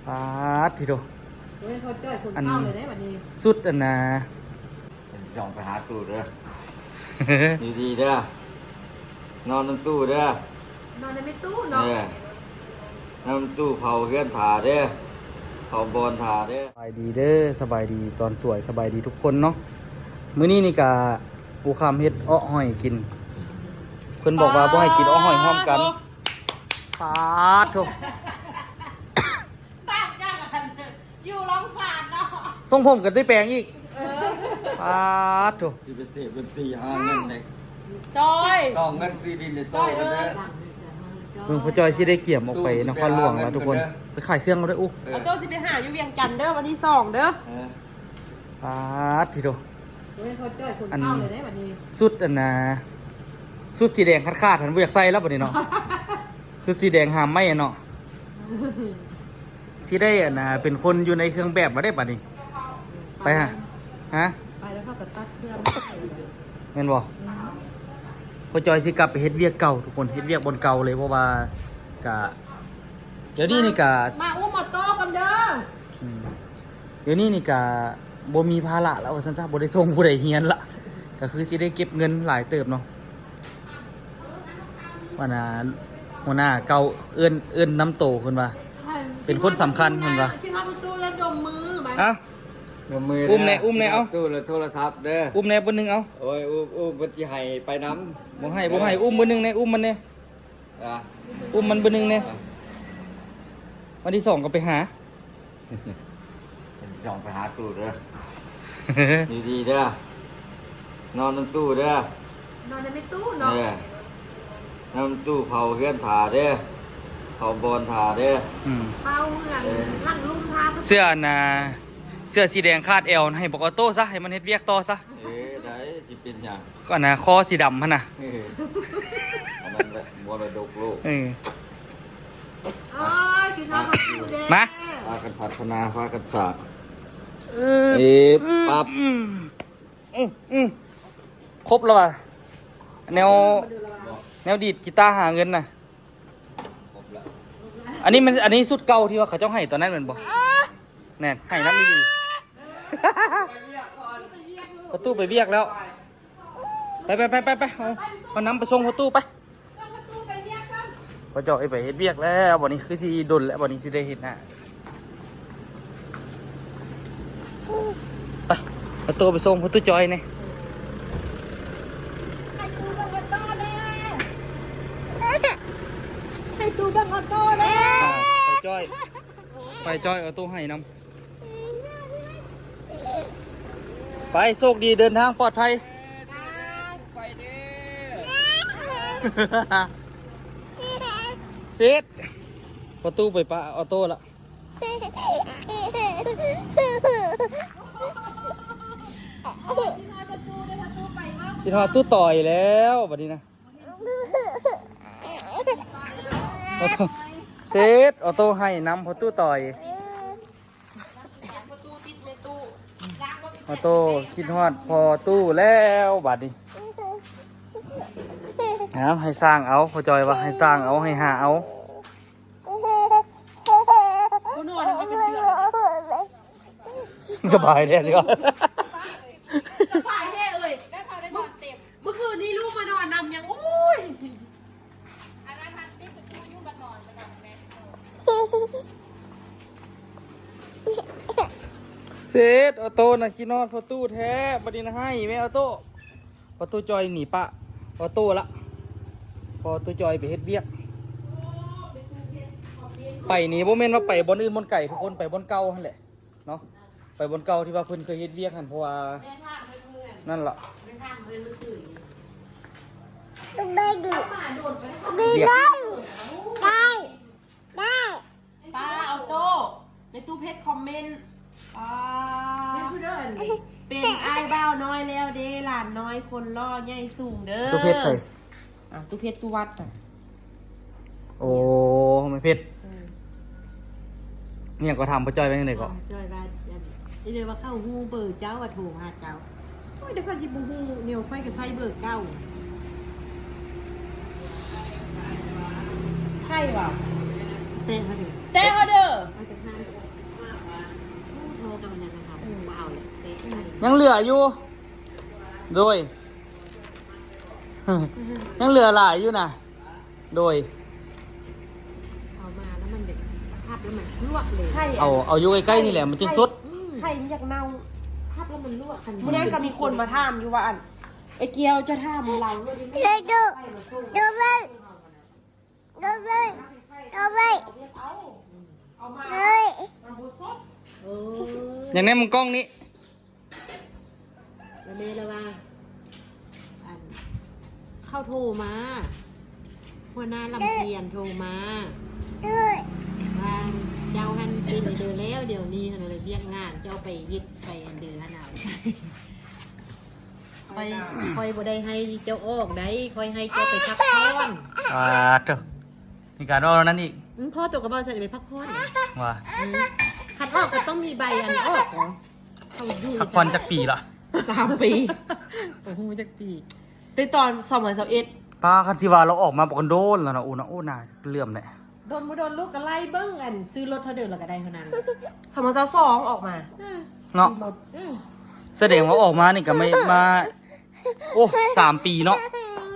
ปาดทีโดเฮ้ยเขาจ้อยคนเก้าเลยได้แบบนี้ สุดอันนะ ลองไปหาตู้เด้อ ดีๆเด้อนอนน้ำตู้เด้อน อนในไม่ตู้ เอ เนาะ อน้ำตู้เผาเฮือนถาเด้อเผาบอลถาเด้อ สบายดีเด้อสบายดีตอนสวยสบายดีทุกคนเนาะมื้อนี้นี่กะปูคำเฮ็ดอ้อหอยกินเพิ่นบอกว่าบ่ให้กินอ้อหอยพร้อมกันปาดโถ ต่างจากกันอยู่ร้องสารเนาะ ทรงผมกันได้แปลงอีกปาดโถ ที่ไปเสพเป็นตีหาเงินเลย จอย ต้องเงินซีดินในโต๊ะกันเด้อ เพิ่งพ่อจอยสิได้เกี่ยมออกไปนครหลวงแล้วทุกคนไปขายเครื่องเอาด้วยอุ๊ เอาโต้สิไปหาอยู่เวียงจันทน์เด้อวันที่2เด้อ ปาดทีโด เฮ้ยเขาจ้อยคนเก้าเลยได้แบบนี้ สุดอันนะสุดสีแดงคาดๆหันบ่อยากใส่แล้วบัดนี้เนาะ สุดสีแดงหามไม่อะเนาะสิได้อันนะเป็นคนอยู่ในเครื่องแบบมาได้บัดนี้ไปฮะไปแล้วเขาก็ตัดเครื่อง แม่นบ่พ่อจอยสิกลับไปเฮ็ดเวียกเก่าทุกคนเฮ็ดเวียกบนเก่าเลยเพราะว่ากะเดี๋ยวนี้นี่กะ มาอุ้มมาโต้กันเด้อ อืมเดี๋ยวนี้นี่กะบ่มีภาระแล้วว่าซั่นซะบ่ได้ส่งผู้ใดเฮียนละก็คือสิได้เก็บเงินหลายเติบเนาะว่าน่ะหัวหน้าเก่าเอิ้นน้ำโตเพิ่นว่า เป็นคนสำคัญเห็นปะ ที่มาประตูแล้วดมมือไหม เอ้า มือ อุ้มแน่อุ้มแน่เอา ตู้แล้วโทรศัพท์เด้อ อุ้มแหน่เบอร์หนึงเอา โอ้ยอุ้มมันจะให้ไปน้ บ่ให้อุ้มเบอร์หนึงแหน่อุ้มมันแหน่ ำอ่ะ อุ้มมันเบอร์หนึงแหน่วันที่2ก็ไปหา ลองไปหาตู้เด้อ ดีๆเด้อนอนน้ำตู้เด้อน อนในไม่ตู้ เอ เนาะ อน้ำตู้เผาเฮือนถาเด้อเผาบอลถาเด้อ อืม เป้าเหมือนลั่งลุ่มทา เสื้อน่ะเสื้อสีแดงคาดเอวให้บอกออโต้ซะให้มันเฮ็ดเวียกต่อซะ ได้สิเป็นหยัง ก็น่ะคอสีดำหั่นน่ะ อันนั้นแหละมรดกโลก เออ อ๋อกินข้าวมาอยู่เด้ มา พากันพัฒนาพากันศาสตร์ เออ ปั๊บ ครบแล้วว่ะแนวดีดกีตาร์หาเงินน่ะ ครบแล้ว อันนี้สุดเก่าที่ว่าเขาเจ้าให้ตอนนั้นแม่นบ่แน่นให้น้ำดีๆประตูไปเวียกแล้ว ไปเอาน้ำไปส่งประตูไปพอเจ้าไปเฮ็ดเวียกแล้ววันนี้คือสิดนแล้ววันนี้สิได้เฮ็ดนะไปประตูไปส่งประตูจอยนี่ ให้ตู้บังออโต้เด้ ไปจอยเอาตู้ให้น้ำไปโชคดีเดินทางปลอดภัย ไปเด้อ เสร็จประตูไปปะออโต้ละชิทอดตู้ต่อยแล้วบัดนี้นะออโต้เสร็จออโต้ให้น้ำพอตู้ต่อยออโต้คิดฮอดพอตู้แล้วบัดนี้เอาให้สร้างเอาพอจอยว่าให้สร้างเอาให้หาเอาสบายเลยสิครับ สบายแน่เอ่ยแม่พาได้นอนเต็มเมื่อคืนนี้ลูกมานอนนำยังโอ้ยอันนั้นทันที่ประตูยุ่งกันนอนแม่ เสร็จออโต้นะคิดนอนพอตู้แท้บัดนี้นะให้แม่ออโต้พอตู้จอยหนีปะออโต้ละพอตู้จอยไปเฮ็ดเวียกไปนี่บ่แม่นว่าไปบนอื่นบนไก่ทุกคนไปบนเก่าหั่นแหละเนาะไปบนเก่าที่ว่าเพิ่นเคยเฮ็ดเวียกหั่นเพราะว่า แม่ท่าเพื่อน นั่นล่ะ แม่ท่าเพื่อนเมื่อคืน เวียก ป้าเอาโต้ในตู้เพชรคอมเมนต์ป้าเป็นไอ้บ้าวน้อยแล้วเด้หลานน้อยคนล่อใหญ่สูงเด้อ ตู้เพชรใส่ ตู้เพชรตู้วัดอ่ะ โอ้ไม่เพชรเนี่ยก็ทำพอจอยไปจังได๋ก็ จอยบ้านเดี๋ยวว่าเข้าหูเบิกเจ้าว่าถูกหาเจ้าโอ้ยเดี๋ยวเขาจิบูหูเหนียวไฟกับไส้เบิกเก้าใช่เปล่าเต้เขาเด้อ เจ้เขาเด้อ เอาจากห้าง ยังเหลืออยู่ โดย ยังเหลือหลายอยู่นะโดย เอามาแล้วมันเด็กพับแล้วมันลวกเลย เอาอยู่ใกล้ๆนี่แหละมันจึงสด ไข่มันอยากเน่าพับแล้วมันลวกเมื่อนั้นก็มีคนมาถามอยู่ว่าอันไอ้เกียวจะถามเราเลยดิดูเลยเอามามันบูซด อย่างนี้มึงกล้องนี้ แล้วแม่เลยว่าอันเข้าโทรมาหัวหน้าลำเทียนโทรมาว่าเจ้าหันเป็นเดือนแล้วเดี๋ยวนี้หันอะไรเรียกงานเจ้าไปยึดไปอันเดือนเอาคอยบ่ได้ให้เจ้าออกได้คอยให้เจ้าไปพักผ่อน เถอะมีการว่านั้นอีก พ่อตัวกระบอกใส่ไปพักผ่อน ว่า คัดออกก็ต้องมีใบอันออกเหรอเอาอยู่ พักผ่อนจากปีละ 3 ปีโอ้โหจักปีแต่ตอน2021 ป้าคันสิว่าเราออกมาปกกันโดนแล้วนะโอ้นะโอ้น่าเลื่อมเลย โดนบ่โดนลูกก็ไล่เบิ้งอันซื้อรถเท่าเดิมแล้วก็ได้เท่านั้น 2022ออกมา เนาะแสดงว่าออกมานี่ก็ไม่มาโอ้3 ปีเนาะ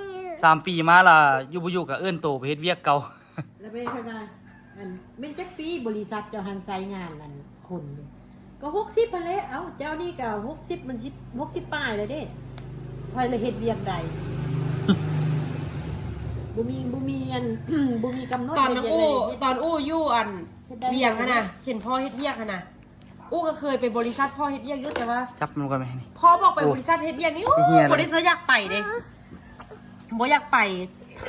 3 ปีมาล่ะอยู่บ่อยู่กับเอื้อนโตไปเฮ็ดเวียกเก่า แล้วไปเท่านั้นอันเป็นจักปีบริษัทเจ้าหันไซงานอันคนเลยก็60พันแล้วเอ้าเจ้านี่ก็60มัน60ป้ายเลยเด้คอยเลยเฮ็ดเวียกใด บ่มีอัน บ่มีกำหนด ตอนน้ำ เฮ็ด อู้ เวียกใด ตอนอู้ยู่อันเวียงอะนะเห็นพ่อเฮ็ดเวียกอะนะอู้ก็เคยไปบริษัทพ่อเฮ็ดเวียกอยู่แต่ว่า จับมันก่อนไหมนี่ พ่อบอกไปบริษัทเฮ็ดเวียกนี่โอ้ เฮียเลย บริษัทอยากไปเด้บ่อยากไป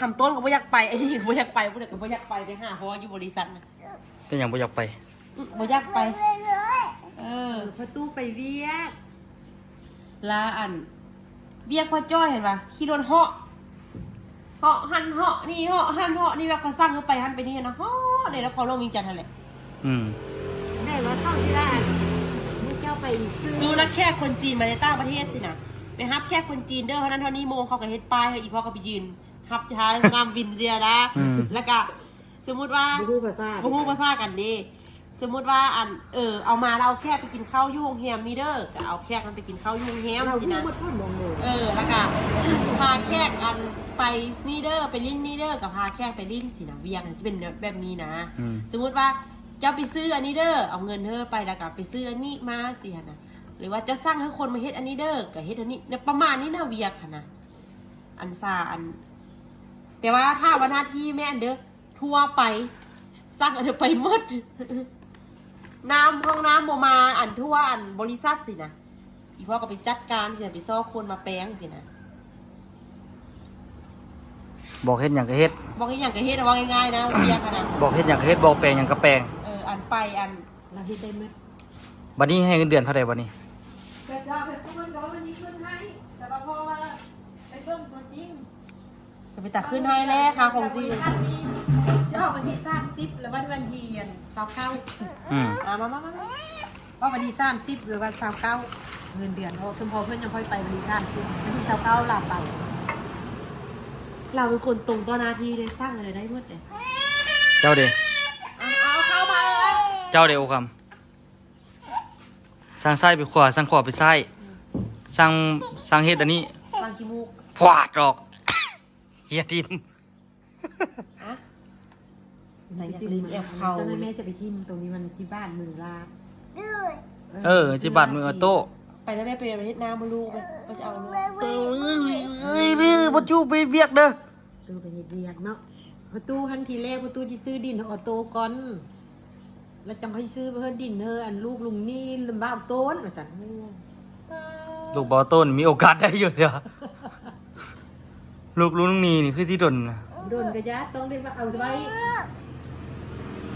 ทำต้นก็บ่อยากไปไอ้นี่ก็บ่อยากไปผู้ใดก็บ่อยากไปไปหาเพราะว่าอยู่บริษัทน่ะ เป็นอย่างบ่อยากไป บ่อยากไปเออ พอตู้ไปเวียก ลาอันเวียกพ่อจ้อยเห็นป่ะขี่รถเหาะหันเหาะนี่เหาะหันเหาะนี่แบบเขาสั่งเขาไปหันไปนี่นะเหาะเนี่ยแล้วเขาลงวิงจันทร์นั่นแหละ อืม ได้ว่าเข้าที่ร้านลูกเจ้าไปซื้อ ดูนักแค่คนจีนมาในต่างประเทศสินะไปฮับแค่คนจีนเด้อเท่านั้นเท่านี้โมงเขาก็เฮ็ดป้ายให้อีพ่อก็ไปยืนฮับท้ายสนามบินเสียนะแล้วก็สมมุติว่า บ่ฮู้ภาษา บ่ฮู้ภาษากันเด้สมมุติว่าอันเอามาแล้วเอาแค่ไปกินข้าวอยู่โรงแรมนี่เด้อก็เอาแค่กันไปกินข้าวอยู่โรงแรม เรา สิ ฮู้ นะ หมดทั้งหมดเลย แล้วก็พาแขกอันไปนี่เด้อไปลิ้นนี่เด้อกับพาแขกไปลิ้นสินะเวียงจะเป็นแบบนี้นะ สมมุติว่าเจ้าไปซื้ออันนี้เด้อเอาเงินเธอไปแล้วก็ไปซื้ออันนี้มาสิฮะนะหรือว่าจะสร้างให้คนมาเฮ็ดอันนี้เด้อกับเฮ็ดอันนี้ประมาณนี้นะเวียงค่ะนะอันซาอัน แต่ว่าถ้าวันหน้าที่แม่อันเด้อทั่วไปสร้างอันเด้อไปหมด น้ำห้องน้ำบ่มาอันทั่วอันบริษัทสินะอีพ่อก็ไปจัดการสินะไปซ่อคนมาแปลงสินะ บอกเฮ็ดอย่างก็เฮ็ด บอกให้อย่างกะเฮ็ดเอาว่าง่ายๆนะเบียร์ขนาด บอกเฮ็ดอย่างก็เฮ็ดบอกแปลงอย่างก็แปลง อันไปอัน เราเฮ็ดได้หมด บัดนี้ให้เงินเดือนเท่าไหร่บัดนี้ แต่เราเป็นคนก็ว่ามันนี้ขึ้นให้แต่ว่าพอว่าไปเบิ่งตัวจริง จะไปตักขึ้นให้แล้วค่ะของซี เช้าวันที่30หรือวันที่อัน29 อืม มาว่าวันที่30หรือวัน29เงินเดือนเพราะคุณพ่อเพิ่นยังค่อยไปวันที่30วันที่29ลาไป เราเป็นคนตรงต่อหน้าที่เลยสร้างอะไรได้หมดเลย เจ้าเด้ เอาเข้ามาเลย เจ้าเด้โอคำสร้างไส้ไปขวาสร้างขวาไปไส้สร้างเฮ็ดอันนี้ สร้างขี้มูก พวาดออก เฮียทิม อะไหนอยากลิ้นแอบเขา ตอนนั้นแม่จะไปทิมตรงนี้มันที่บ้านมือลา จิบัดมือโต้ ไปแล้วแม่ไปประเทศน้ำมาลูกไปก็จะเอาลูก บ่จูไปเวียกเด้อ ตู้ไปเฮ็ดเวียกเนาะประตูทันทีแรกประตูสิซื้อดินออโต้ก่อนแล้วจังค่อยซื้อเพิ่นดินเธออันลูกลุงนี่ลำบากโต้นว่าซั่น ลูกบอต้นมีโอกาสได้อยู่เด้อลูกลุงนี่นี่คือสิดนนะ โดนกระยะต้องได้ว่าเอาไว้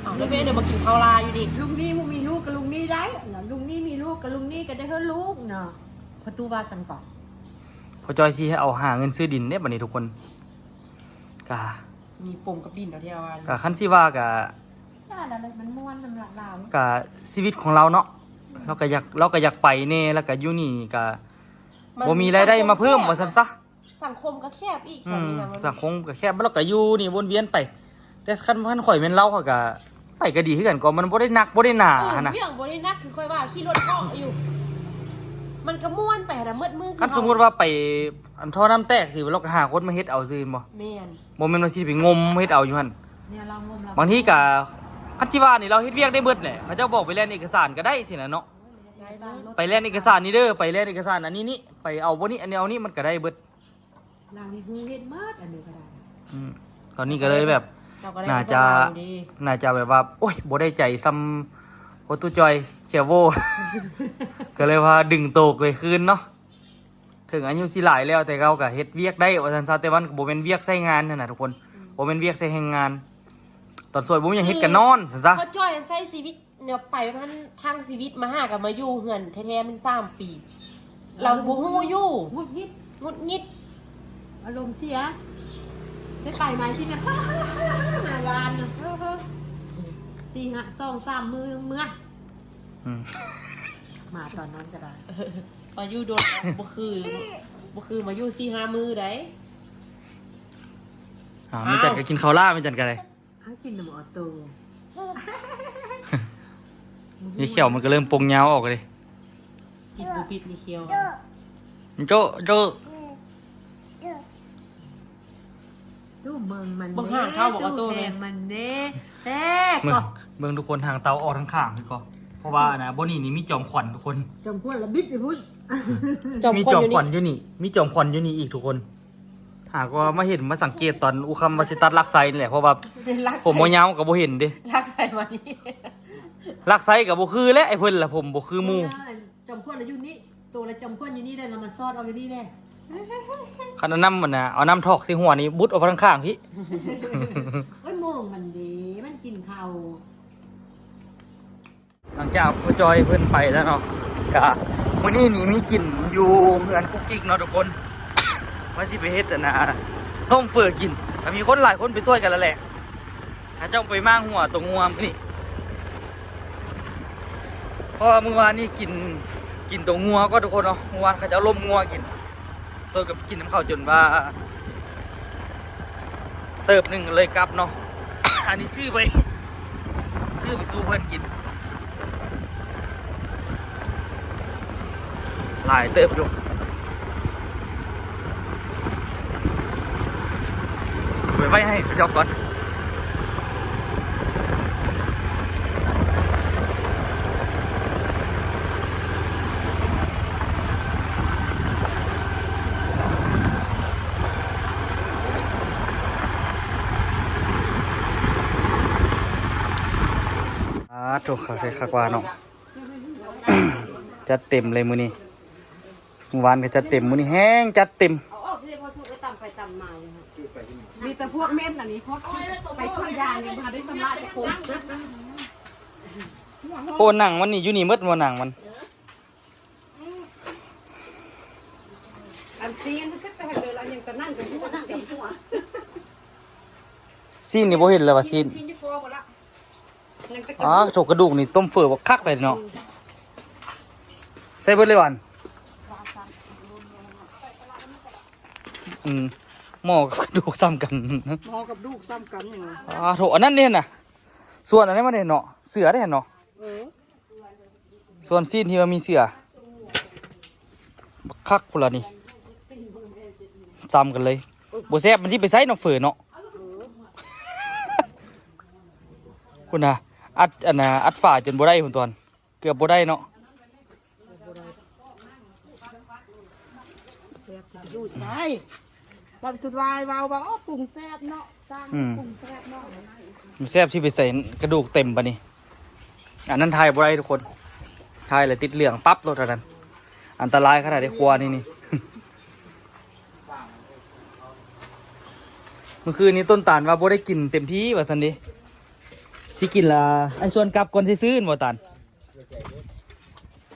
เอาแล้วแม่เดี๋ยวมากินข้าวลาอยู่ดิ ลุงนี่บ่มีลูกกับลุงนี่ได้เนาะลุงนี่มีลูกกับลุงนี่ก็ได้เฮ็ดลูกเนาะประตูว่าซั่นก่อน พอจอยสิให้เอาหาเงินซื้อดินเนี่ยบัดนี้ทุกคนกะ มีปมกับดินเอาที่เอาวัน กะคันสิว่ากะ ย่านั่นมันม่วนมันหลากหลาย กะชีวิตของเราเนาะเราก็อยากไปแน่แล้วก็อยู่นี่กะบ่มีรายได้มาเพิ่มว่าซั่นซะ สังคมก็แคบอีกแค่นี้นะมัน สังคมก็แคบแล้วก็อยู่นี่วนเวียนไป แต่คันข่อยแม่นเราเขาก็ไปก็ดีคือกันก็มันบ่ได้หนักบ่ได้หนา เออ หั่นน่ะ เรื่องบรินักคือค่อยว่าขี่รถเหาะอยู่ ม มันก็ม่วนไปแต่มืดมืด คันสมมุติว่าไปอันท่อน้ำแตกสิเราก็หาคนมาเฮ็ดเอาซื่อบ่ แม่น บ่แม่นว่าสิไปงมเฮ็ดเอาอยู่หั่น เนี่ยเรางมเรา บางทีก็คันสิว่านี่เราเฮ็ดเวียกได้เบิดแหละเขาเจ้าบอกไปแล่นเอกสารก็ได้สินะเนาะไปแล่นเอกสารนี่เด้อไปแล่นเอกสารอันนี้นี่ไปเอาบ่นี่อันนี้เอานี่มันก็ได้เบิด เรานี่ฮู้เฮ็ดหมดอันนี้ก็ได้ ตอนนี้ก็เลยแบบ เราก็ได้ น่าจะ ของเราดี น่าจะแบบว่าโอ๊ยบ่ได้ใจซ้ำโอตุจอยเขียวโว ก็เลยว่าดึงโตกไปคืนเนาะถึงอายุสิหลายแล้วแต่เราก็เฮ็ดเวียกได้ว่าซั่นซะแต่มันก็บ่แม่นเวียกใช้งานนั่นน่ะทุกคนบ่แม่นเวียกใช้แรงงาน ตอนสวยบ่มีหยังเฮ็ดกันนอนซั่นซะ เขาจ้อยใช้ชีวิตเนี่ยไปพันทางชีวิตมาหากับมาอยู่เหือนแท้ๆมัน3 ปี เราบ่ฮู้อยู่ งุดงิด งุดงิด อารมณ์เสียได้ไปไหมใช่ไหมมาวานนะ2-3 มือเมื่อ อืม มาตอนนั้นก็ได้ มาอยู่โดนบ่คือมาอยู่4-5 มื้อได้ ไม่จัดก็กินข้าวล่าไม่จัดกันเลย เขากินน้ำออโต้ นี่เขียวมันก็เริ่มปงยาวออกเลย ปิดบ่ปิดนี่เคียว มันโจ้โจ้ ตู้เมืองมัน บ่ห่างเข้าบอกว่าโต แพ เลย งมันเด้แท้ เมือง ก็ เมืองทุกคนทางเตาออกทั้งข้างพี่ก็เพราะว่านะบนนี่มีจอมขวัญทุกคน จมพวดละบิดไปพุ่น มีจอมขวัญอยู่นี่ มีจอมขวัญอยู่นี่อีกทุกคน หากว่ามาเห็นมาสังเกตตอนอุคัมวาชิตัดลักไซนี่แหละเพราะว่า รัก ผมบ่ยาวกับบ่เห็นเด้ รักใส่มานี่ ลักไซกับบ่คือและไอ้เพิ่นล่ะผมบ่คือหมู่ จมพวดละอยู่นี่ตัวละจมพวดอยู่นี่ได้เรามาซอดเอาอยู่นี่ได้ คันเอาน้ำมันน่ะเอาน้ำทอกใส่หัวนี่บุดออกทั้งข้างพี่ โอ้ยโมงมันดีมันกินข้าว หลังจากพ่อจอยเพิ่นไปแล้วเนาะกะมื้อนี้นี่มีกลิ่นอยู่เฮือนกุ๊กกิ๊กเนาะทุกคน ว่าสิไปเฮ็ดอันน่ะต้มเฟือกินแต่มีคนหลายคนไปช่วยกันแล้วแหละถ้าเจ้าไปมั่งหัวตรงงัวมื้อนี่เพราะว่าเมื่อวานนี่กินตรงงัวก็ทุกคนเนาะเมื่อวานเขาจะเอาล้มงัวกินตัวกับกินน้ำข้าวจนว่า เติบหนึ่งเลยกลับเนาะ อันนี้ซื้อไปสู้เพื่อนกินหลายเติบอยู่ไปไว้ให้เจ้าก่อนถูกค่ะใครคักว่าเนาะ จัดเต็มเลยมื้อนี้เมื่อวานก็จัดเต็มมื้อนี้แห้งจัดเต็ม เอาออกที่พอสุกไปตำไปตำมาอยู่ค่ะมีแต่พวกเม็ดอันนี้พวกไปช่วยยางยังพาได้สำลักจะโคตร โอ้หนังมันนี่อยู่นี่หมดบ่หนังมัน อันซีนก็ไปเดินแล้วยังจะนั่งกันหัวนั่งกันหัว ซีนนี่บ่เห็นเลยว่าซีน ซีนจะพอหมดละยังตะ อ๋อโถกระดูกนี่ต้มเฟือบักคักเลยเนาะใส่เบิดเลยวันหม้อกับกระดูกซ้ำกัน พอกับลูกซ้ำกันอย่าง โถอันนั้นเนี่ยน่ะส่วนอันนี้มันเห็นเนาะเสือได้เห็นเนาะส่วนซีนที่มันมีเสือบักคักพุ่นละนี่ซ้ำกันเลยบ่แซ่บมันสิไปใส่เนาะเฟือเนาะ คุณน่ะอัดอันน่ะอัดฝ่าจนบ่ได้พุ่นตอนเกือบบ่ได้เนาะ แซ่บจะอยู่ใส่วันสุดวายวาวว่าอ๋อปรุงแซ่บเนาะสร้างปรุงแซ่บเนาะ มันแซ่บสิไปใส่กระดูกเต็มปะนี่อันนั้นทายบ่ได้ทุกคนทายเลยติดเหลืองปั๊บรถอันนั้นอันตรายขนาดได้ครัวนี่ เมื่อคืนนี้ต้นตาลว่าบ่ได้กินเต็มที่ว่าซั่นดิสิกินละไอ้ส่วนกลับก่อนสิซื้อบ่ตาล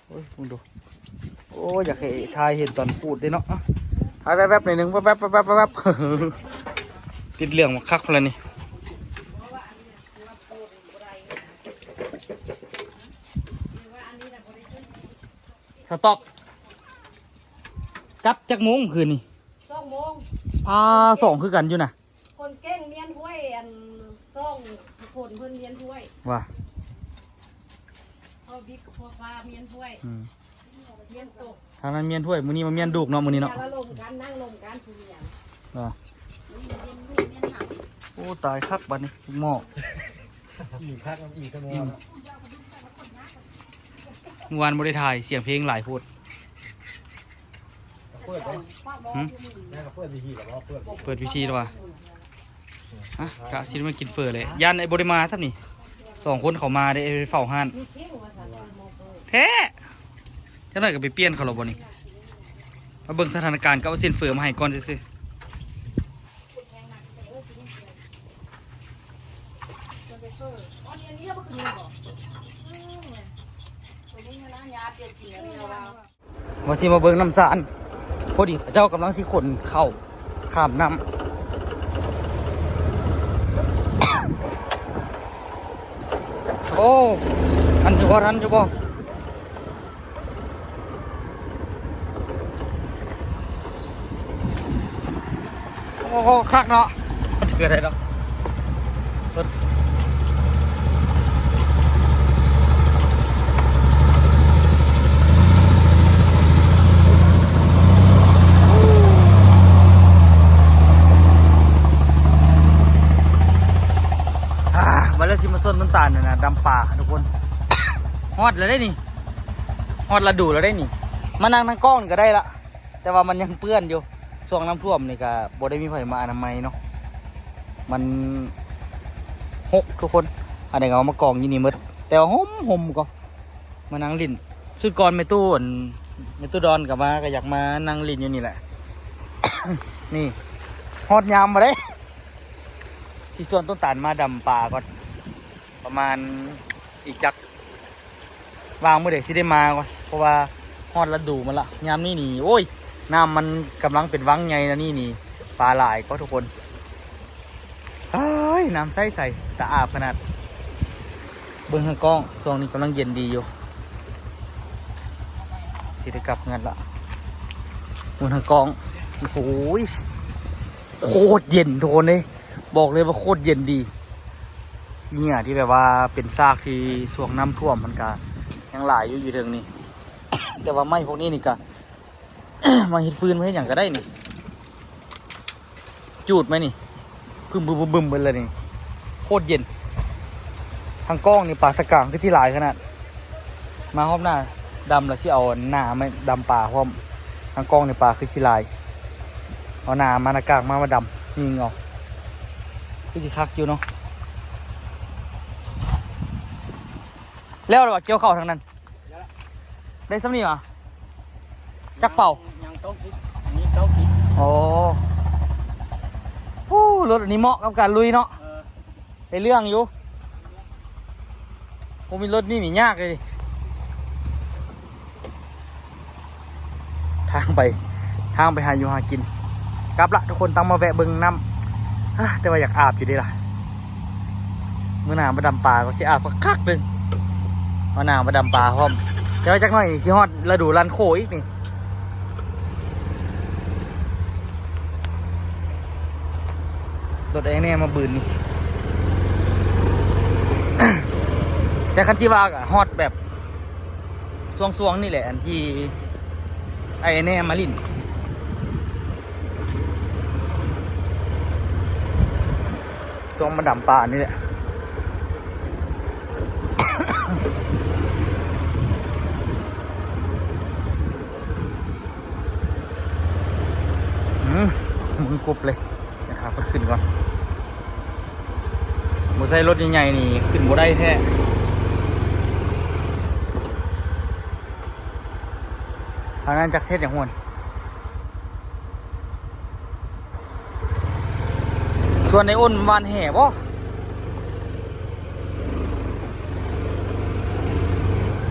โอ้ยมึงดูโอ้ยอยากให้ทายเห็นตอนพูดได้เนาะทายแวบๆหน่อยหนึงแวบๆ ติดเหลืองมาคักเลยนี่สต๊อกกลับจากโมงคืนนี่ 2 โมง สองคือกันอยู่นะ คนเก่งเมียนห้วยอันส่งคนเพิ่นเมียนห้วย ว่า เขาบิ๊กพวกว่าเมียนห้วย อืม เมียนตก ทางนั้นเมียนถ้วยมื้อนี้มาเมียนดุกเนาะมื้อนี้เนาะ แล้วลมกันนั่งลมกันผู้เมียน อ่า มันเย็นดูเมียนหนัก โอ้ตายคักบัดนี้หม้อ อีกคักอีกสมอง เมื่อวานบ่ได้ถ่ายเสียงเพลงหลายโพด เปิดไหม หึ แม่ก็เปิดวิธีหรอว่าเปิด เปิดพิธีแล้วว่ะอ่ะกะสิมากินเฟอเลยย่านไอ้บ่ได้มาซับนี่2คนเขามาได้ไปเฝ้าห้าน มีเที่ยงว่าสันติโมเปิด แท้จังได๋ก็ไปเปลี่ยนเขาแล้วบ่นี่มาเบิ่งสถานการณ์ก็เอาเส้นเฟอมาให้ก่อนซื่อๆว่าสิมาเบิ่งน้ำสารพอดีเขาเจ้ากำลังสิขนเข้าข้ามน้ำ โอ้ทันอยู่บ่ทันอยู่บ่โอ้คักเนาะมันถืออะไรเนาะรถวันละสิมาส้นต้นตาลเนี่ยนะดำป่าทุกคน ฮอดแล้วได้นี่ฮอดระดูแล้วได้นี่มานั่งทั้งกล้องก็ได้ละแต่ว่ามันยังเปื้อนอยู่ช่วงน้ำท่วมนี่ก็บ่ได้มีไผมาอนามัยเนาะมันหกทุกคนอันนี้ก็เอามากองอยู่นี่หมดแต่ว่าห่มก็มานั่งลิ้นสุดก่อนแม่ตู้อั่นแม่ตู้ดอนกลับมาก็อยากมานั่งลิ้นอยู่นี่แหละ นี่ฮอดยามมาได้สิส่วนต้นตาลมาดำป่าก่อนประมาณอีกจักวางเมื่อเด็กสิได้มาก่อนเพราะว่าฮอดฤดูมันละยามนี้นี่โอ้ยน้ำมันกำลังเป็นวังไงนะนี่ปลาหลายก็ทุกคนเอ้ยน้ำใสตาอาบขนาดเบิ้งข้างกล้องช่วงนี้กำลังเย็นดีอยู่สิได้กลับเงินละเบิ้งข้างกล้องโอ้โหโคตรเย็นทุกคนเลยบอกเลยว่าโคตรเย็นดีเนี่ยที่แบบว่าเป็นซากที่ช่วงน้ำท่วมมันก็ยังหลายอยู่เรื่องนี้ แต่ว่าไม้พวกนี้นี่ก็ มาเฮ็ดฟืนมาเฮ็ดอย่างก็ได้นี่จูดไหมนี่พึ่มบึมไปเลยนี่โคตรเย็นทางกล้องนี่ปลาสกางคือที่หลายขนาดมาห้อมหน้าดำแล้วที่เอาหน้าไม่ดำปลาพร้อมทางกล้องนี่ปลาคือที่หลายเอาหน้ามานากางมาดำยิงเอาคือที่คักอยู่เนาะแล้วหรอเกี่ยวเข่าทางนั้นได้ซ้ำนี่เหรอจักเป่า ยังต้องคิดอันนี้ต้องคิด โอ้โหรถอันนี้เหมาะกับการลุยเนาะได้เรื่องอยู่ผมมีรถนี่หนียากเลยดิทางไปหาอยู่หากินกลับละทุกคนต้องมาแวะเบิ่งน้ำแต่ว่าอยากอาบอยู่ดีล่ะเมื่อหนามาดำปลาก็สิอาบก็คักเลยเมื่อหนามาดำปลาพร้อมแต่ว่าจักหน่อยสิฮอดฤดูรันโคอีกนี่รถเองเนี่ยมาบืนนี่ แต่คันที่ว่าก็ฮอดแบบสวงๆนี่แหละอันที่ไอ้แน่มาลินช่วงมาดำป่านี่แหละ มึงกบเลยนะครับก็ขึ้นก่อนมอไซค์รถใหญ่ๆนี่ขึ้นบ่ได้แท้ทางนั้นจักเทศอย่างห่วนส่วนในอ้นวานแห่บ่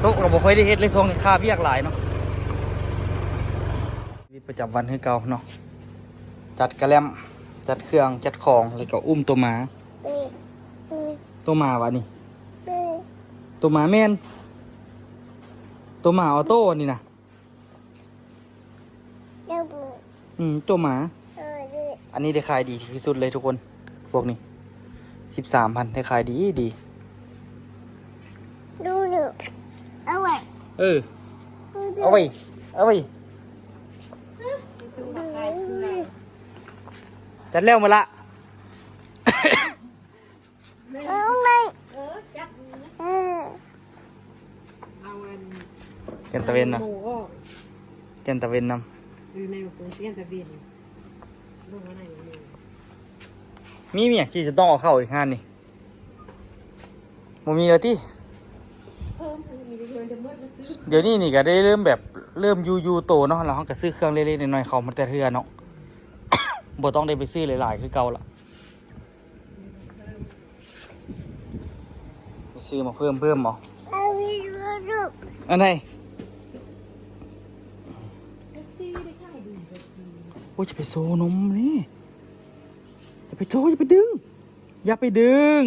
ตุ๊กเราบ่ค่อยได้เฮ็ดเลยช่วงนี้ค่าเบี้ยกหลายเนาะชีวิตประจำวันคือเก่าเนาะจัดกระแลมจัดเครื่องจัดของแล้วก็อุ้มตัวหมาตัวหมาวะนี่ตัวหมาแม่นตัวหมาออโต้นี่นะตัวหมาอันนี้ได้ขายดีที่สุดเลยทุกคนพวกนี้13,000ได้ขายดีดีดูเอาไว้ เอาไว้เอาไว้จัดแล้วมาละ เอาอัน แกนตะเวนนะ หมูออก แกนตะเวนน อยู่ในกรุงเทพตะวินลูกอะไรอยู่นี่ ำมีเมียที่จะต้องเอาเข้าอีกงานนี่บ่มีแล้วที่ เพิ่มมีเงินจะเมื่อมาซื้อ เดี๋ยวนี้นี่ก็ได้เริ่มแบบเริ่มยูโตเนาะแล้วเราก็ซื้อเครื่องเล็กๆน้อยๆเขามาแต่เทื่อเนาะ บ่ต้องได้ไปซื้อหลายๆคือเก่าละไปซื้อมาเพิ่มเหรออันไหน เอฟซีได้ขายดีเอฟซี โอ้ยจะไปโซนมนี่อย่าไปโซอย่าไปดึงอย่าไปดึง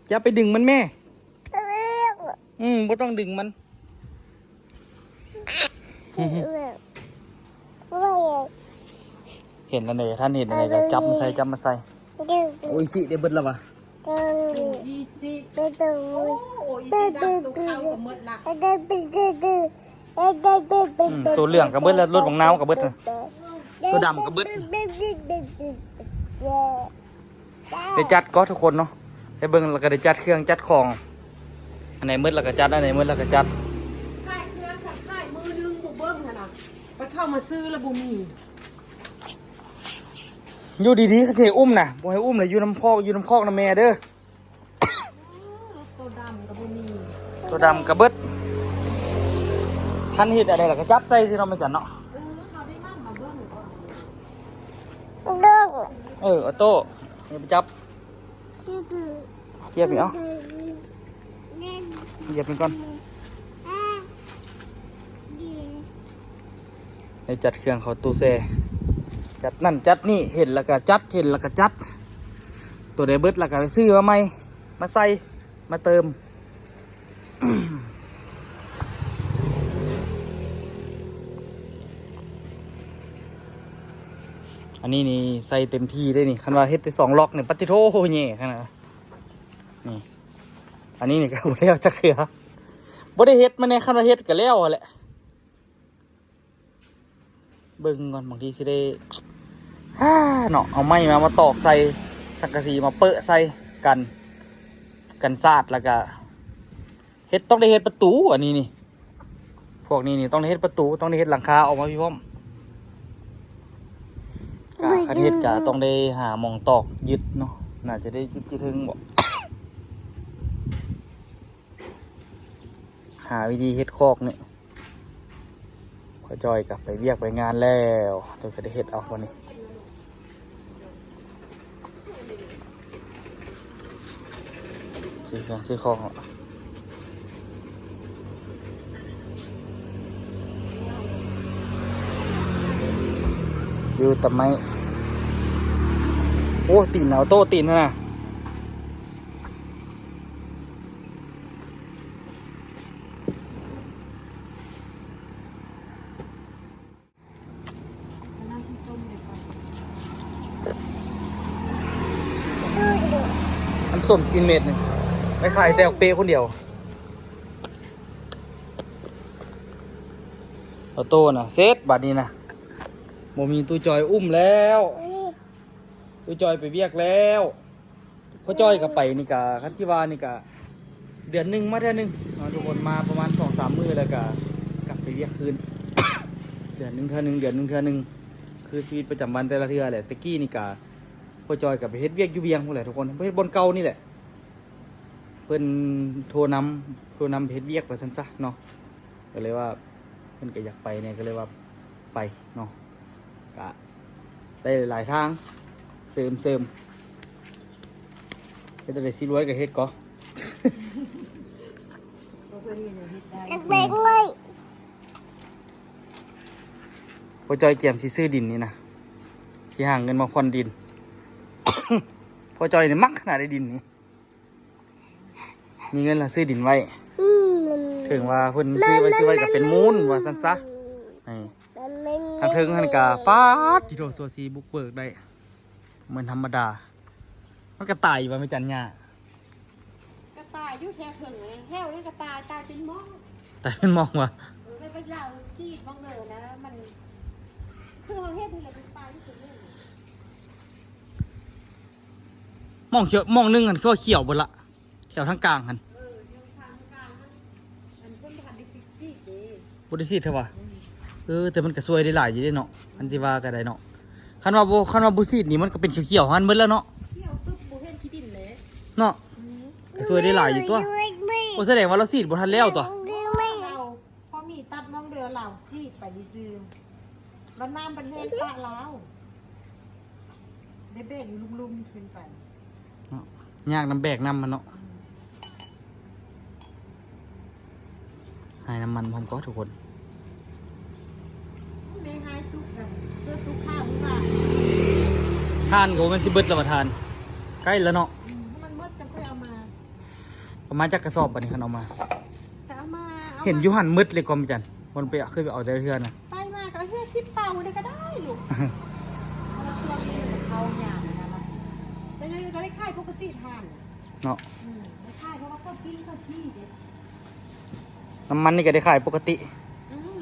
อย่าไปดึงมันแม่บ่ต้องดึงมันเห็นแล้วเนี่ยท่านเห็นอะไรก็จับมาใส่โอ้ยสิได้เบิดแล้ววะ อีซีโอ้อีซีดำตัวเข้ากับมดละ ตัวเหลืองกับเบิดแล้วรถของน้ำกับเบิดน่ะตัวดำกับเบิดได้จัดก็ทุกคนเนาะได้เบิ่งแล้วก็ได้จัดเครื่องจัดของอันไหนมืดแล้วก็จัดอันไหนมืดแล้วก็จัด ขายเครื่องขัดขายมือนึงบุเบิ้งนะมันเข้ามาซื้อแล้วบุมี อยู่ดีๆเขาจะให้อุ้มนะบ่ให้อุ้มเลยอยู่น้ำคอกน้ำแม่เด้อ ตัวดำกับบุมี ตัวดำกับเบิดท่านเห็ดอะไรล่ะก็จับใส่สิเราไม่จัดเนาะ เขาได้มั่นมาเบิ้งก่อน ออโต้อย่าไปจับเหยียบอีกเอาเหยียบมันก่อนให้จัดเครื่องเขาตู้แซ่จัดนั่นจัดนี่เห็นแล้วก็จัดเห็นแล้วก็จัดตัวใดเบิดแล้วก็ไปซื้อมาใหม่มาใส่มาเติม อันนี้นี่ใส่เต็มที่ได้นี่คันว่าเฮ็ดได้2ล็อกเนี่ยปัตติโทโหแย่ขนาดนี่อันนี้นี่ก็บ่แล้วจักเทื่อบ่ได้เฮ็ดมาแน่คันว่าเฮ็ดก็แล้วแหละเบิ่งก่อนบางทีสิได้ เนาะเอาไม้มาตอกใส่สังกะสีมาเปะใส่กันซาดแล้วก็เฮ็ดต้องได้เฮ็ดประตูอันนี้นี่พวกนี้นี่ต้องได้เฮ็ดประตูต้องได้เฮ็ดหลังคาออกมาพี่พ่อมกะคันเฮ็ดกะต้องได้หาหม่องตอกยึดเนาะน่าจะได้ยึดถึงบ่ หาวิธีเฮ็ดคอกนี่พอจอยกลับไปเวียกไปงานแล้วเดี๋ยวก็ได้เฮ็ดเอาวันนี้ซื้อของอยู่ตะไม้โอ้ตีนเอาโต้ตีนนะน้ำส้มกินเม็ดนึงไม่ขายแต่เอาเปคนเดียวเอาโต้น่ะเซตบัดนี้นะโมมีตู้จอยอุ้มแล้วตู้จอยไปเวียกแล้วพ่อจอยก็ไปนี่กะคันที่ว่านี่กะเดือนหนึ่งมาเดือนหนึ่งทุกคนมาประมาณ2-3 มื้อแล้วก็กลับไปเวียกคืน เดือนหนึ่งเท่านึงคือชีวิตประจำวันแต่ละเทื่อแหละตะกี้นี่กะพ่อจอยกับไปเฮ็ดเวียกอยู่เวียงพวกแหละทุกคนเฮ็ดบนเก่านี่แหละเพิ่นโทรนำเฮ็ดเวียกว่าซั่นซะเนาะก็เลยว่าเพิ่นก็อยากไปเนี่ยก็เลยว่าไปเนาะก็ได้หลายทางเสริมเฮ็ดได้สิรวยก็เฮ็ดก็ เพื่อนยังเฮ็ดได้ พ่อจอยเกี่ยมสิซื้อดินนี่นะสิหาเงินมาผ่อนดิน พ่อจอยนี่มักขนาดได้ดินนี่มีเงินละซื้อดินไว้ถึงว่าเพิ่นซื้อไว้ก็เป็นมูลว่าซั่นซะนี่ทางเทิงหันกะป๊าดที่โทรโซซีบุกเบิกได้เหมือนธรรมดามันก็ตายว่าไม่จันหญ้า กระ ตายอยู่แค่เพิ่งแห้วนี่ก็ตายเป็นหม้อ แต่เป็นมองว่า ไม่เป็นยาวซีดบ้างเลยนะมันคือประเภทนี้แหละเป็นตายที่สุดเลย มองเขียวมองนึงกันคือว่าเขียวเบดละเขียวทั้งกลางกัน ทางกลางมันเพิ่นผ่านได้ซีดเด้ บริสิทธิ์เถอะวะแต่มันก็สวยได้หลายอยู่เด้เนาะอันที่ว่าก็ได้เนาะคันว่าบุสิทธิ์นี่มันก็เป็นเขียวๆหันเบิดแล้วเนาะ เที่ยวตึ๊บบ่เห็นขี้ดินเลย เนาะก็สวยได้หลายอยู่ตัวโอ้แสดงว่าเราสีดบ่ทันแล้วตัว เราพอมีตัดมองเดือเราซีดไปซื้อวันน้ำประเทศปะแล้วได้เบรกอยู่ลุ่มๆนี่ขึ้นไป เนาะยากน้ำแบกน้ำมันเนาะให้น้ำมันพร้อมก็ทุกคน ไม่หายตุ๊กกันเสื้อตุ๊กข้าวหรือเปล่า ทานก็มันสิเบิดแล้วมาทานใกล้แล้วเนาะ มันมืดจะค่อยเอามา ประมาณจักกระสอบบัดนี้คันเอามา แต่เอามาอา เห็นอยู่หันมืดเลยกอมจันมันไปเคยไปเอาแต่เทื่อนะ ไปมาก็แค่10 เป่าเลยก็ได้ลูกเราช่วงนี้เขาหยาบนะครับแต่ยังก็ได้ค่ายปกติทาน เนาะ ได้ค่ายเพราะว่าเขาปิ้งเขาที่เด็ด น้ำมันนี่ก็ได้ขายปกติ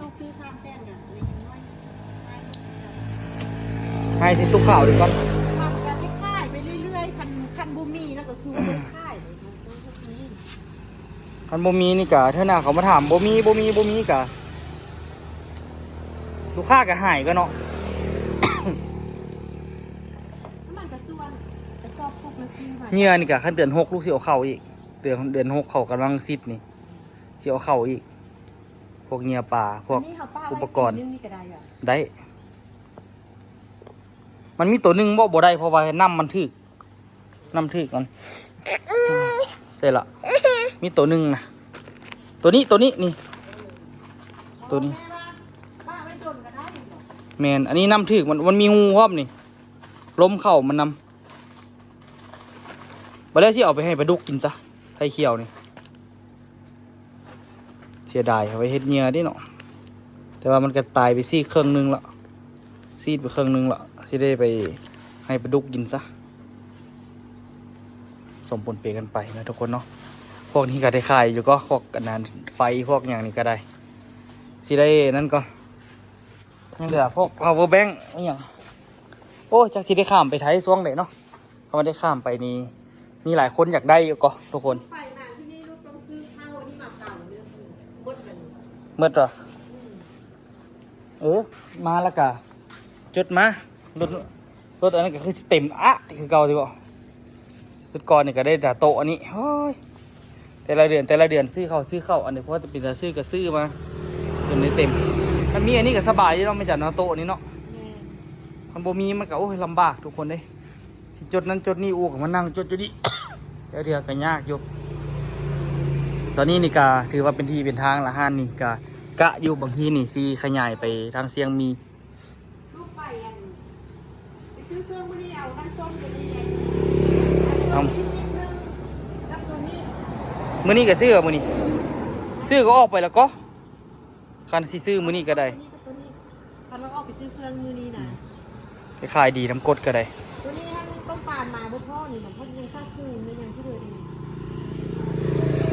ลูกซื้อ3 แสนกันเล็กน้อย ให้ที่ตู้ข่าวดีก่อน ทำกันได้ค่ายไปเรื่อยๆคันบุมีแล้วก็คือไม่ได้ค่ายเลยมันต้องพวกนี้ คันบ่มีนี่กะเท่าหน้าเขามาถามบ่มีกะลูกค้าก็หายก็เนาะ มันก็ส่วนไปสอบพวกละซื้อมา เหงื่อนี่กะขั้นเดือน6ลูกสิเอาเข้าอีกเดือน6เขากำลังซิดนี่สิเอาเข้าอีกพวกเหงื่อปลาพวก อันนี้เขาป้า อุ ไว้ ปกรณ์ นึงนี่ก็ได้อ่ะ ได้ มันมีตัวหนึงบ่ได้เพราะว่าน้ำมันถึกมันเสร็จละมีตัวหนึงนะตัวนี้นี่ตัวนี้ แม่ว่าป้าไว้จนก็ได้อยู่ แมนอันนี้น้ำถึกมันมีงูครอบนี่ล้มเข่ามันนำบัดแล้วสิเอาไปให้ปลาดุกกินซะไข่เขียวนี่เสียดายเอาไว้เฮ็ดเหงื่อดิเนาะแต่ว่ามันก็ตายไปซี่เครื่องนึงละซีดไปเครื่องนึงละสิได้ไปให้ปลาดุกกินซะสมผลเปกันไปนะทุกคนเนาะพวกนี้ก็ได้ขายอยู่ก็พวกกันนานไฟพวกอย่างนี้ก็ได้สิได้นั่นก็นี่เหลือพวก power bank อะไรอย่างโอ้จากสิได้ข้ามไปไทยช่วงไหนเนาะเขาไม่ได้ข้ามไปนี่มีหลายคนอยากได้อยู่ก็ทุกคน ไปมาที่นี่ลูกต้องซื้อข้าวนี่มาเก่าเนี่ยบดกัน เมื่อมาแล้วกะจุดมารถอันนั้นก็คือสิเต็มคือเก่าดีกว่าชุดก่อนนี่ก็ได้แต่โต๊ะอันนี้เฮ้ยแต่ละเดือนซื้อเข้าอันนี้เพราะว่าจะเป็นซื้อก็ซื้อมาจนได้เต็มถ้ามีอันนี้ก็สบายที่เราไม่จัดเนาะโต๊ะนี้เนาะ แม่ มันบ่มีมันก็โอ้ยลำบากทุกคนเลยสิจดนั้นจดนี่อู้กับมันนั่งจดอยู่ดิ เดี๋ยวก็ยากอยู่ตอนนี้นี่ก็ถือว่าเป็นที่เป็นทางละห้านนี่ก็กะอยู่บางทีนี่ซีขยายไปทางเสียงมี ลูกไปซื้อเครื่องมือนี่เอาน้ำส้มตัวนี้ เอา ที่10นึงแล้วตัวนี้ มื้อนี้ก็ซื้อมื้อนี้ซื้อก็ออกไปแล้วก็คันสิซื้อมื้อนี้ก็ได้ ตัวนี้คันเราออกไปซื้อเครื่องมือนี้นะ ไปขายดีน้ำกดก็ได้ ตัวนี้ท่านต้องการมาบ่พ่อนี่มันพ่อยังค่าคืนไม่ยังที่เลย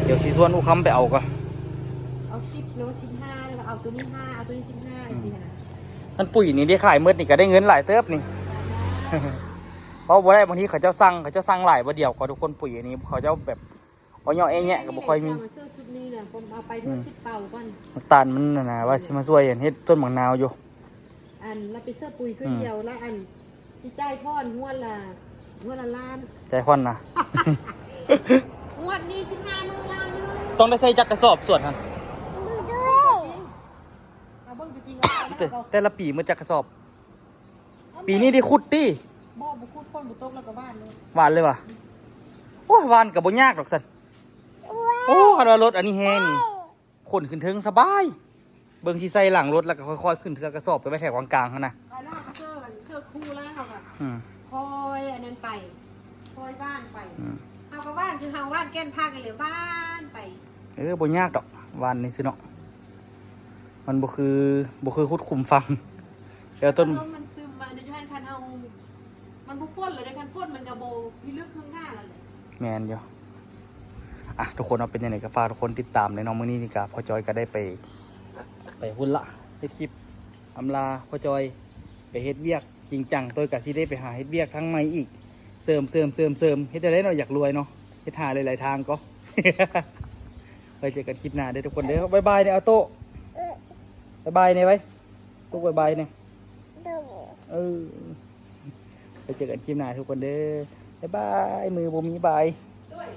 เดี๋ยวสิชวนอุคำไปเอาก็ เอา10เนาะ15แล้วเอาตัวนี้5เอาตัวนี้15สินะ มันปุ๋ยนี่ได้ขายมื้อนี่ก็ได้เงินหลายเติบนี่ เพราะบ่ได้บางทีเขาเจ้าสั่งหลายบ่เดียวก็ทุกคนปุ๋ยอันนี้เขาเจ้าแบบเอาย่อแง่ก็บ่ค่อยมี เสื้อชุดนี้เนี่ยผมเอาไปด้วย10 เป่าก่อน น้ำตาลมันน่ะนะว่าสิมาช่วยเฮ็ดต้นหมากนาวอยู่ อันเราไปเสื้อปุ๋ยช่วยเดียวแล้วอันที่จ่ายพ่อนงวดละล้าน ใจควันนะ งวดนี้15 มื้อล้านเลย ต้องได้ใส่จักกระสอบส่วนครับ เอาเบิ่งจริงๆเอาไปแล้วก็ แต่ละปีมันจักกระสอบ ปีนี้ได้ขุดติ บ่คุดคนบ่ตกแล้วก็บ้านเลย หวานเลยว่ะโอ้ยหวานก็บ่ยากดอกสันโอ้คันว่ารถอันนี้แฮนี่ขนขึ้นเทิงสบาย เบิ่งสิใส่หลังรถแล้วก็ค่อยๆขึ้นเทือกกระสอบไปไว้แถวกลางๆหั่นน่ะ ไปแล้วก็เสื้อคู่แล้วเขาก็ อืม คอยอันนั้นไปคอยบ้านไปเอาไปบ้านคือเฮาบ้านแก้นพากันเลยบ้านไป บ่ยากดอกหวานนี่สิเนาะมันบ่คือขุดคุมฟังเดี๋ยวต้น มันซึมมาในยุคคันเฮามันบ่ฟ้นเลยในคันฟ้นมันก็บ่พิลึกข้างหน้าแล้วแหละ แมนอยู่ อ่ะทุกคนเอาเป็นยังไงก็ฝากทุกคนติดตามในน้องมื้อนี้นี่กะพ่อจอยก็ได้ไปหุ้นละเฮ็ดคลิปอำลาพ่อจอยไปเฮ็ดเวียกจริงจังตัวกะสิได้ไปหาเฮ็ดเวียกทั้งใหม่อีกเสริมเฮ็ดได้เนาะอยากรวยเนาะเฮ็ดหาหลายๆทางก็ ไปเจอกันคลิปหน้าเด้อทุกคนเด้อบ๊ายบายเนี่ยเอาโต้บ๊ายบายเนี่ยไว้ตุ๊กบ๊ายบายเนี่ยไปเจอกันคลิปหน้าทุกคนเด้อบ๊ายบายมือบ่มีบาย ด้วย